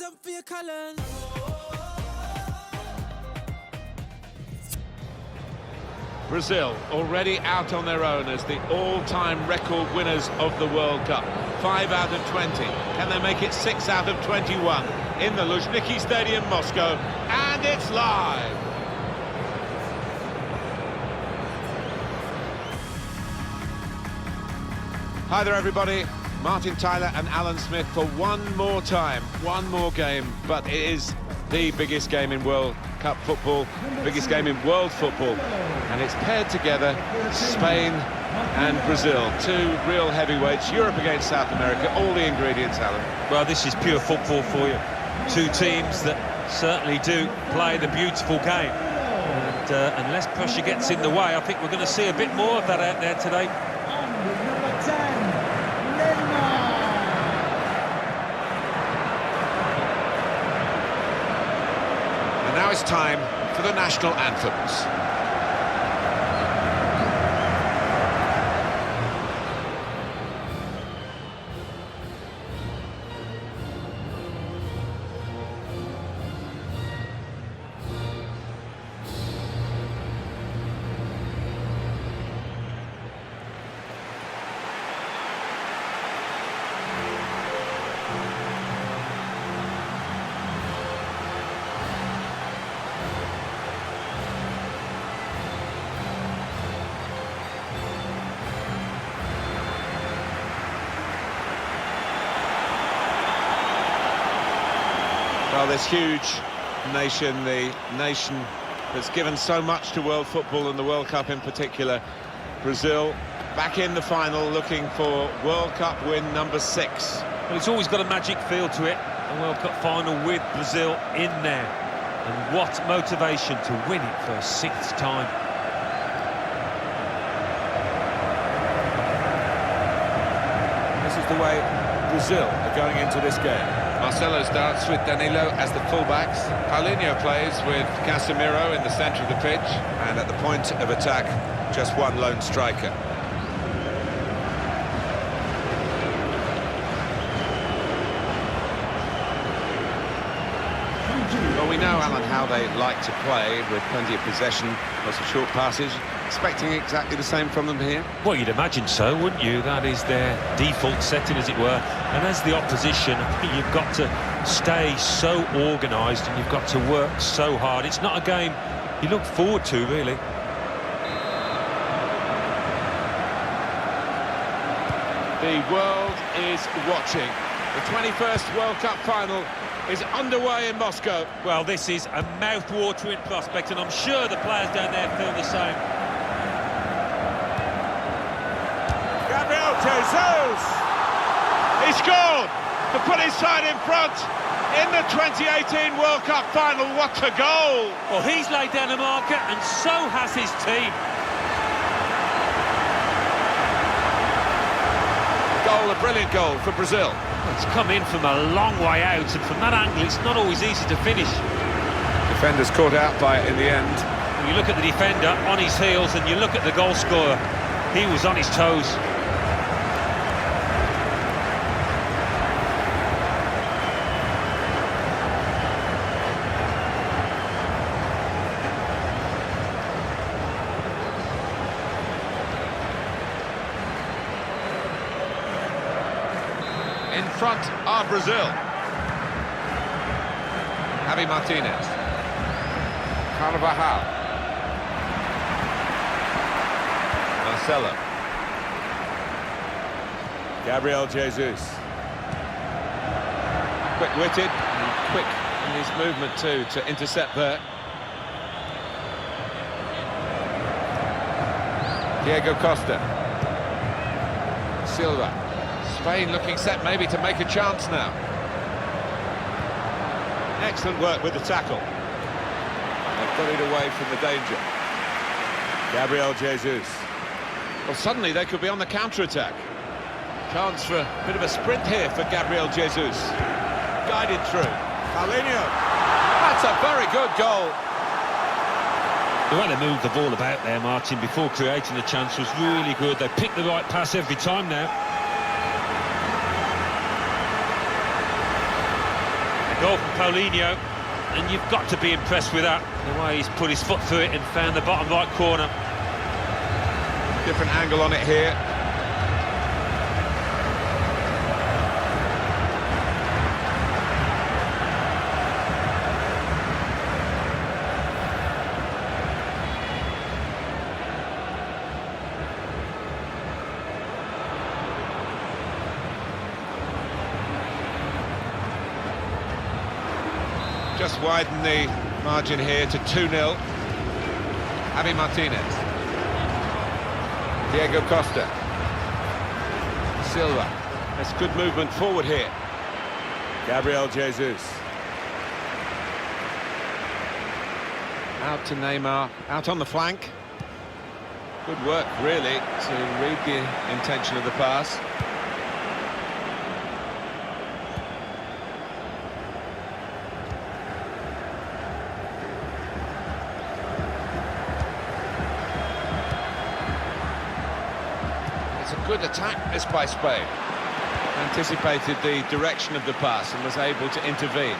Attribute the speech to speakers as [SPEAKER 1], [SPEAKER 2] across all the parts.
[SPEAKER 1] up for your colours.
[SPEAKER 2] Brazil already out on their own as the all-time record winners of the World Cup. 5 out of 20. Can they make it 6 out of 21? In the Luzhniki Stadium, Moscow, and it's live. Hi there, everybody. Martin Tyler and Alan Smith for one more time, one more game, but it is the biggest game in World Cup football, biggest game in world football, and it's paired together Spain and Brazil, two real heavyweights, Europe against South America, all the ingredients, Alan.
[SPEAKER 3] Well, this is pure football for you. Two teams that certainly do play the beautiful game, and unless pressure gets in the way, I think we're going to see a bit more of that out there today.
[SPEAKER 2] Now it's time for the national anthems. Well, this huge nation, the nation that's given so much to world football and the World Cup in particular, Brazil, back in the final looking for World Cup win number 6.
[SPEAKER 3] Well, it's always got a magic feel to it, a World Cup final with Brazil in there. And what motivation to win it for a 6th time.
[SPEAKER 2] This is the way Brazil are going into this game. Marcelo starts with Danilo as the fullbacks. Paulinho plays with Casemiro in the centre of the pitch. And at the point of attack, just one lone striker. Well, we know, Alan, how they like to play, with plenty of possession, lots of short passes. Expecting exactly the same from them here?
[SPEAKER 3] Well, you'd imagine so, wouldn't you? That is their default setting, as it were. And as the opposition, I think you've got to stay so organised and you've got to work so hard. It's not a game you look forward to, really.
[SPEAKER 2] The world is watching. The 21st World Cup final is underway in Moscow.
[SPEAKER 3] Well, this is a mouth-watering prospect, and I'm sure the players down there feel the same.
[SPEAKER 2] Jesus! He scored to put his side in front in the 2018 World Cup final. What a goal!
[SPEAKER 3] Well, he's laid down a marker, and so has his team.
[SPEAKER 2] Goal, a brilliant goal for Brazil.
[SPEAKER 3] It's come in from a long way out, and from that angle, it's not always easy to finish.
[SPEAKER 2] Defenders caught out by it in the end.
[SPEAKER 3] When you look at the defender on his heels, and you look at the goal scorer, he was on his toes.
[SPEAKER 2] In front are Brazil. Javi Martinez. Carvajal. Marcelo. Gabriel Jesus. Quick-witted and quick in his movement too to intercept there. Diego Costa. Silva. Spain looking set maybe to make a chance now. Excellent work with the tackle. They've got it away from the danger. Gabriel Jesus. Well, suddenly they could be on the counter-attack. Chance for a bit of a sprint here for Gabriel Jesus. Guided through. Paulinho. That's a very good goal.
[SPEAKER 3] The way they moved the ball about there, Martin, before creating the chance was really good. They picked the right pass every time now. Goal from Paulinho, and you've got to be impressed with that. The way he's put his foot through it and found the bottom right corner.
[SPEAKER 2] Different angle on it here. Just widen the margin here to 2-0. Javi Martinez. Diego Costa. Silva. That's good movement forward here. Gabriel Jesus. Out to Neymar. Out on the flank. Good work, really, to read the intention of the pass. It's a good attack, this by Spain. Anticipated the direction of the pass and was able to intervene.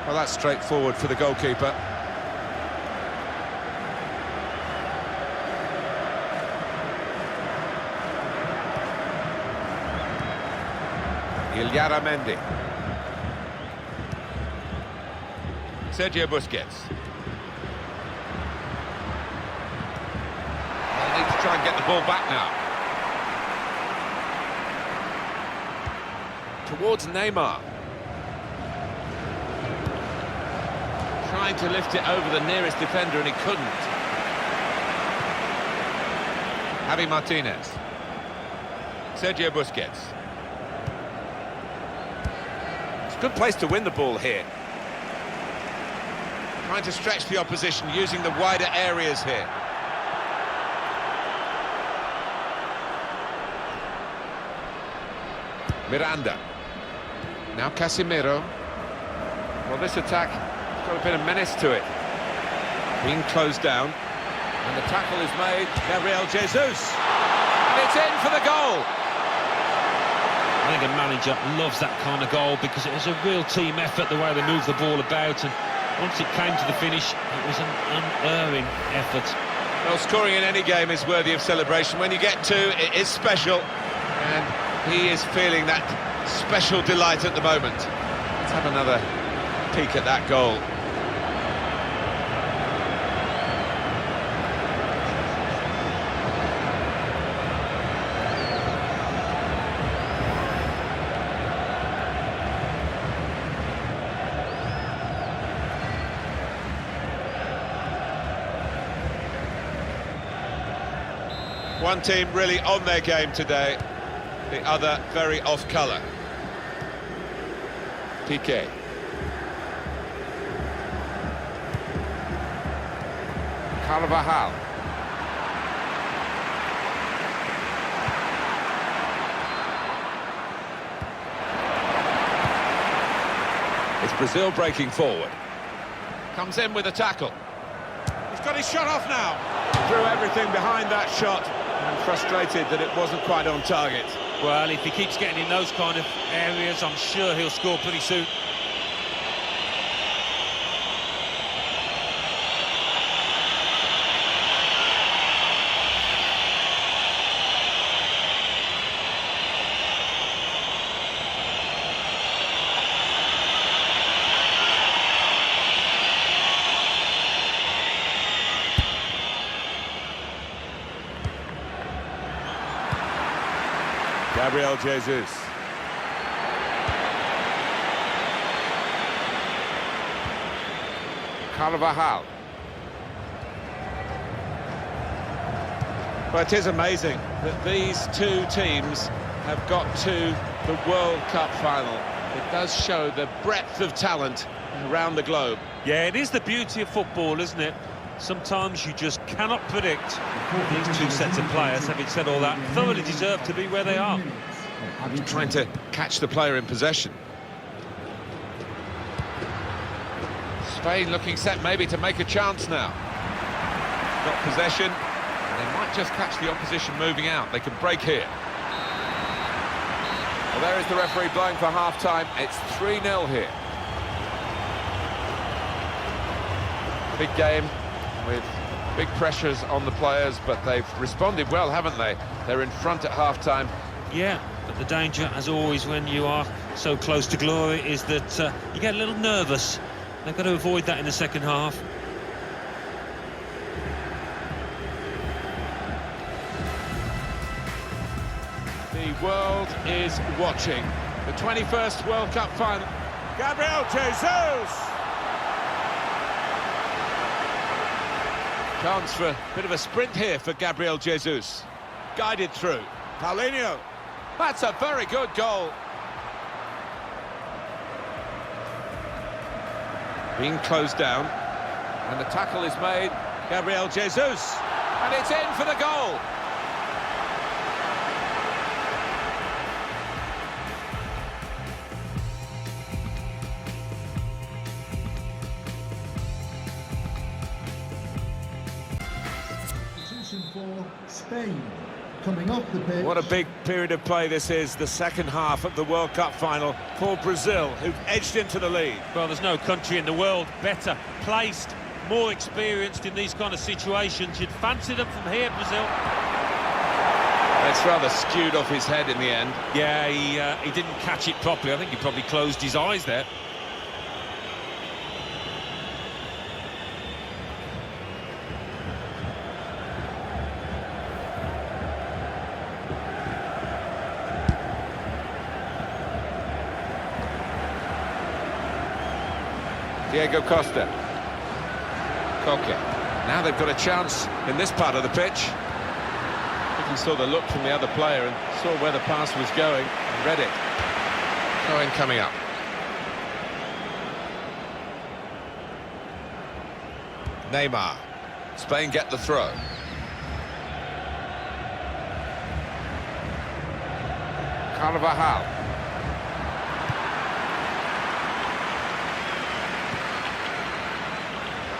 [SPEAKER 2] Well, that's straightforward for the goalkeeper. Illarramendi. Sergio Busquets. They need to try and get the ball back now. Towards Neymar. Trying to lift it over the nearest defender and he couldn't. Javi Martinez. Sergio Busquets. It's a good place to win the ball here. Trying to stretch the opposition using the wider areas here. Miranda. Now Casemiro. Well, this attack has got a bit of menace to it. Being closed down. And the tackle is made. Gabriel Jesus. And it's in for the goal.
[SPEAKER 3] I think a manager loves that kind of goal because it was a real team effort, the way they moved the ball about, and once it came to the finish, it was an unerring effort.
[SPEAKER 2] Well, scoring in any game is worthy of celebration. When you get two, it is special, and he is feeling that special delight at the moment. Let's have another peek at that goal. One team really on their game today, the other very off colour. Piqué. Carvajal. It's Brazil breaking forward. Comes in with a tackle. He's got his shot off now. Threw everything behind that shot. And frustrated that it wasn't quite on target.
[SPEAKER 3] Well, if he keeps getting in those kind of areas, I'm sure he'll score pretty soon.
[SPEAKER 2] Gabriel Jesus. Carvajal. Well, it is amazing that these two teams have got to the World Cup final. It does show the breadth of talent around the globe.
[SPEAKER 3] Yeah, it is the beauty of football, isn't it? Sometimes you just cannot predict these two sets of players. Having said all that, thoroughly deserve to be where they are.
[SPEAKER 2] Trying to catch the player in possession. Spain looking set maybe to make a chance now. Got possession, And they might just catch the opposition moving out. They can break here. Well, there is the referee blowing for half-time. It's 3-0 here. Big game with big pressures on the players, but they've responded well, haven't they? They're in front at half-time.
[SPEAKER 3] Yeah, but the danger, as always, when you are so close to glory, is that you get a little nervous. They've got to avoid that in the second half.
[SPEAKER 2] The world is watching the 21st World Cup final. Gabriel Jesus! Chance for a bit of a sprint here for Gabriel Jesus. Guided through. Paulinho. That's a very good goal. Being closed down. And the tackle is made. Gabriel Jesus. And it's in for the goal.
[SPEAKER 1] For Spain, coming off the pitch.
[SPEAKER 2] What a big period of play this is, the second half of the World Cup final for Brazil, who've edged into the lead.
[SPEAKER 3] Well, there's no country in the world better placed, more experienced in these kind of situations. You'd fancy them from here, Brazil.
[SPEAKER 2] It's rather skewed off his head in the end.
[SPEAKER 3] Yeah, he didn't catch it properly. I think he probably closed his eyes there.
[SPEAKER 2] Diego Costa. Koke. Now they've got a chance in this part of the pitch. I think he saw the look from the other player and saw where the pass was going and read it. Cohen coming up. Neymar. Spain get the throw. Carvajal.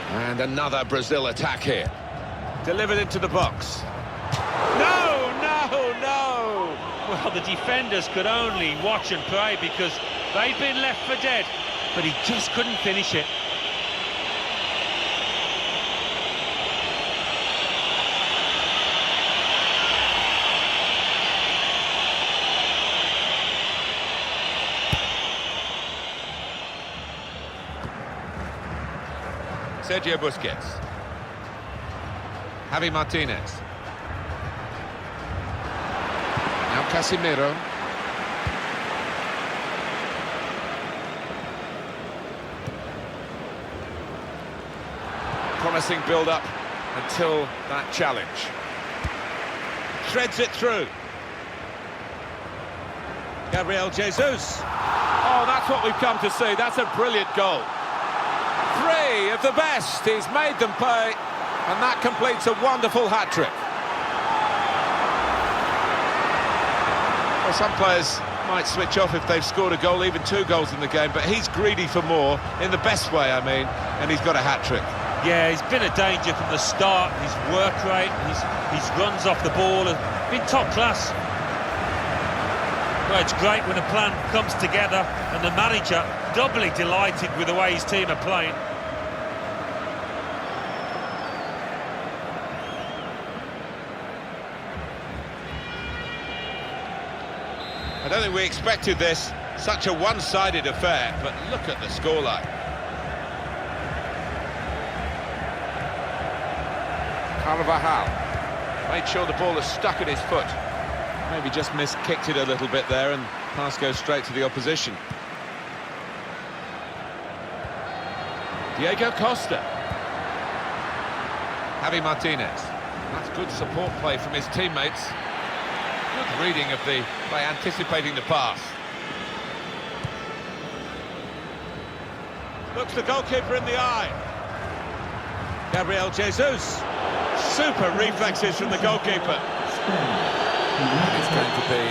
[SPEAKER 2] And another Brazil attack here. Delivered into the box. No, no, no!
[SPEAKER 3] Well, the defenders could only watch and pray because they'd been left for dead, but he just couldn't finish it.
[SPEAKER 2] Sergio Busquets. Javi Martinez. Now Casemiro. Promising build-up until that challenge. Threads it through. Gabriel Jesus. Oh, that's what we've come to see. That's a brilliant goal. Three of the best. He's made them pay, and that completes a wonderful hat-trick. Well, some players might switch off if they've scored a goal, even 2 goals in the game, but he's greedy for more, in the best way, I mean, and he's got a hat-trick.
[SPEAKER 3] Yeah, he's been a danger from the start. His work rate, his runs off the ball have been top class. Well, it's great when a plan comes together and the manager doubly delighted with the way his team are playing.
[SPEAKER 2] I don't think we expected this, such a one-sided affair, but look at the scoreline. Carvajal made sure the ball is stuck at his foot. Maybe just kicked it a little bit there, and pass goes straight to the opposition. Diego Costa. Javi Martinez. That's good support play from his teammates. Good reading of the by anticipating the pass. Looks the goalkeeper in the eye. Gabriel Jesus. Super reflexes from the goalkeeper. It's going to be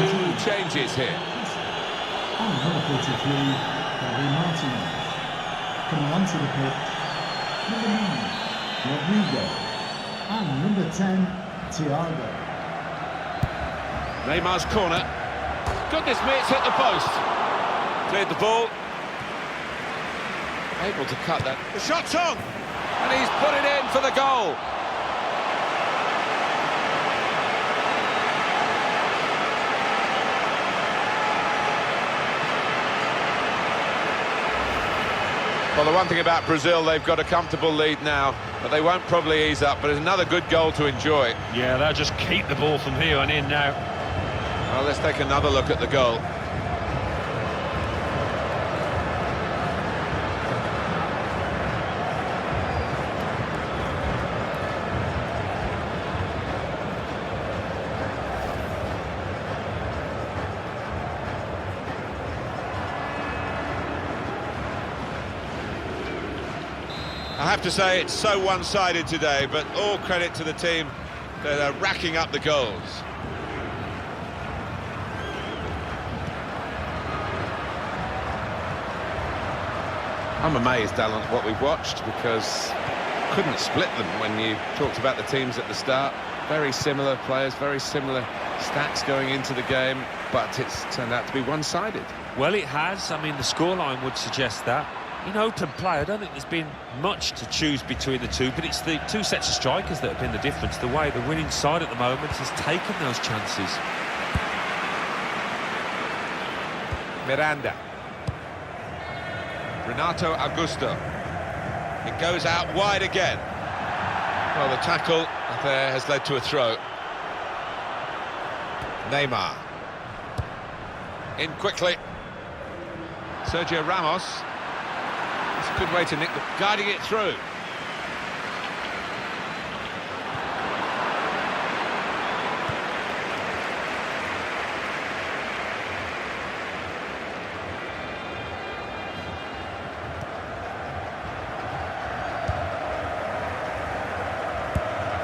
[SPEAKER 2] 2 changes here.
[SPEAKER 1] On number 43, Javi Martinez. Coming onto the pitch, number 9, Rodrigo. And number 10, Thiago.
[SPEAKER 2] Neymar's corner. Goodness me, it's hit the post. Cleared the ball. Able to cut that. The shot's on! And he's put it in for the goal. Well, the one thing about Brazil, they've got a comfortable lead now, but they won't probably ease up. But it's another good goal to enjoy.
[SPEAKER 3] Yeah, they'll just keep the ball from here on in now.
[SPEAKER 2] Well, let's take another look at the goal. I have to say it's so one-sided today, but all credit to the team that are racking up the goals. I'm amazed, Alan, at what we've watched, because couldn't split them when you talked about the teams at the start. Very similar players, very similar stats going into the game, but it's turned out to be one-sided.
[SPEAKER 3] Well, it has. I mean, the scoreline would suggest that. In open play, I don't think there's been much to choose between the two, but it's the two sets of strikers that have been the difference. The way the winning side at the moment has taken those chances.
[SPEAKER 2] Miranda. Renato Augusto. It goes out wide again. Well, the tackle there has led to a throw. Neymar. In quickly. Sergio Ramos. It's a good way to nick the... guiding it through.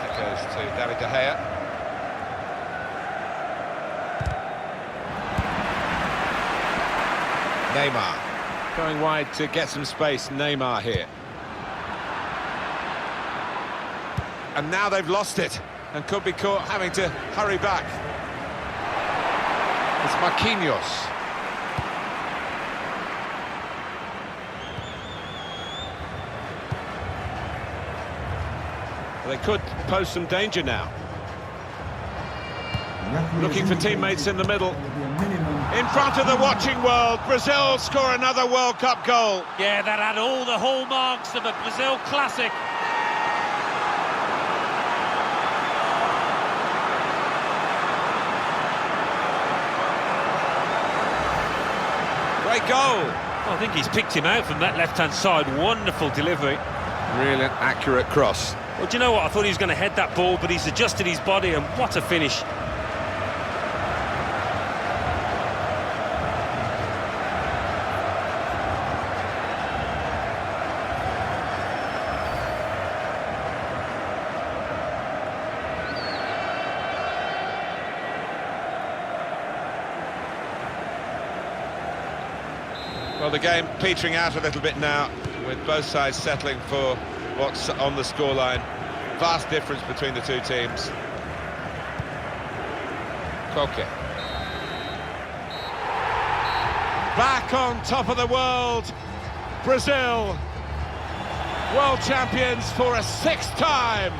[SPEAKER 2] It goes to David De Gea. Neymar. Going wide to get some space, Neymar here. And now they've lost it and could be caught having to hurry back. It's Marquinhos. They could pose some danger now. Looking for teammates in the middle. In front of the watching world, Brazil score another World Cup goal.
[SPEAKER 3] Yeah, that had all the hallmarks of a Brazil classic.
[SPEAKER 2] Great goal.
[SPEAKER 3] I think he's picked him out from that left-hand side. Wonderful delivery.
[SPEAKER 2] Really accurate cross.
[SPEAKER 3] Well, do you know what? I thought he was going to head that ball, but he's adjusted his body, and what a finish.
[SPEAKER 2] Well, the game petering out a little bit now, with both sides settling for what's on the scoreline. Vast difference between the two teams. Koke. Back on top of the world, Brazil, world champions for a sixth time.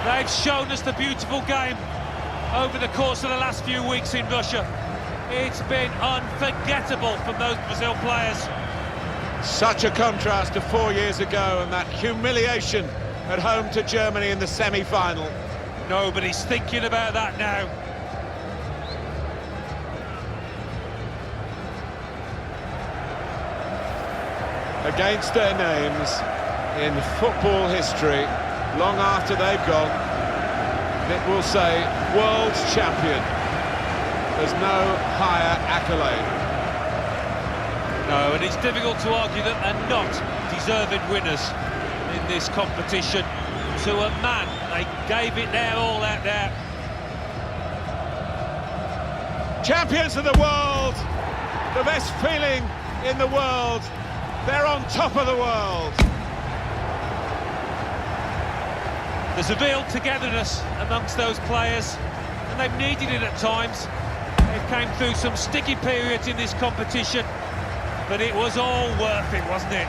[SPEAKER 3] They've shown us the beautiful game over the course of the last few weeks in Russia. It's been unforgettable from those Brazil players.
[SPEAKER 2] Such a contrast to 4 years ago and that humiliation at home to Germany in the semi-final.
[SPEAKER 3] Nobody's thinking about that now.
[SPEAKER 2] Against their names in football history, long after they've gone, it will say world's champion. There's no higher accolade.
[SPEAKER 3] No, and it's difficult to argue that they're not deserving winners in this competition. To a man, they gave it their all out there.
[SPEAKER 2] Champions of the world, the best feeling in the world. They're on top of the world.
[SPEAKER 3] There's a real togetherness amongst those players, and they've needed it at times. They came through some sticky periods in this competition, but it was all worth it, wasn't it?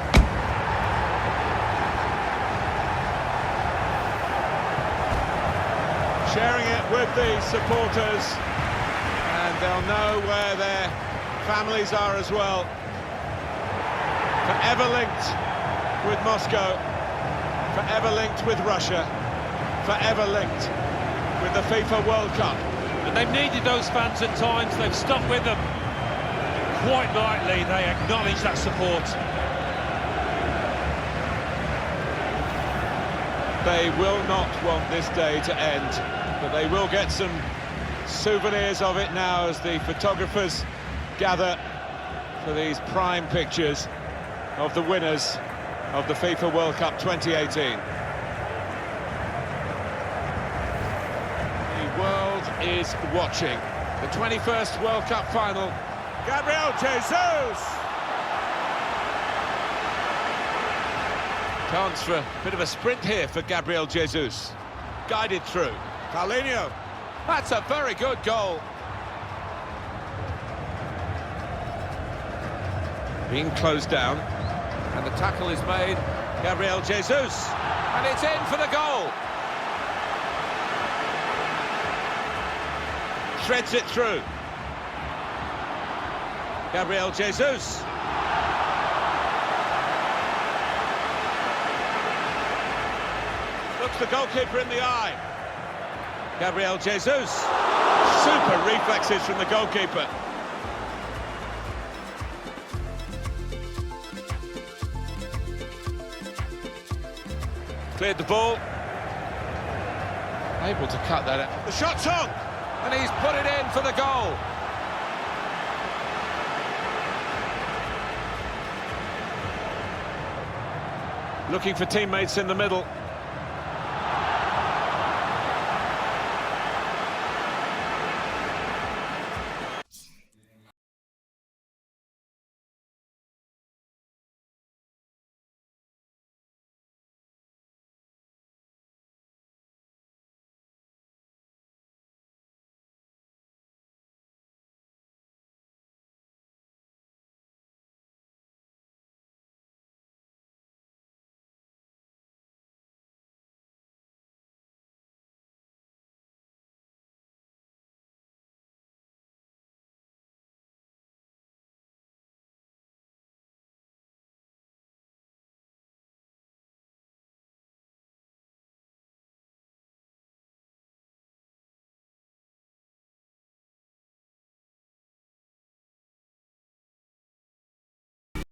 [SPEAKER 2] Sharing it with the supporters, and they'll know where their families are as well. Forever linked with Moscow, forever linked with Russia, forever linked with the FIFA World Cup.
[SPEAKER 3] And they've needed those fans at times, they've stuck with them. Quite rightly, they acknowledge that support.
[SPEAKER 2] They will not want this day to end, but they will get some souvenirs of it now as the photographers gather for these prime pictures of the winners of the FIFA World Cup 2018. The world is watching the 21st World Cup final. Gabriel Jesus! Chance for a bit of a sprint here for Gabriel Jesus. Guided through. Paulinho. That's a very good goal. Being closed down. And the tackle is made. Gabriel Jesus. And it's in for the goal. Threads it through. Gabriel Jesus. Looks the goalkeeper in the eye. Gabriel Jesus. Super reflexes from the goalkeeper. Cleared the ball. Able to cut that out. The shot's on! And he's put it in for the goal. Looking for teammates in the middle.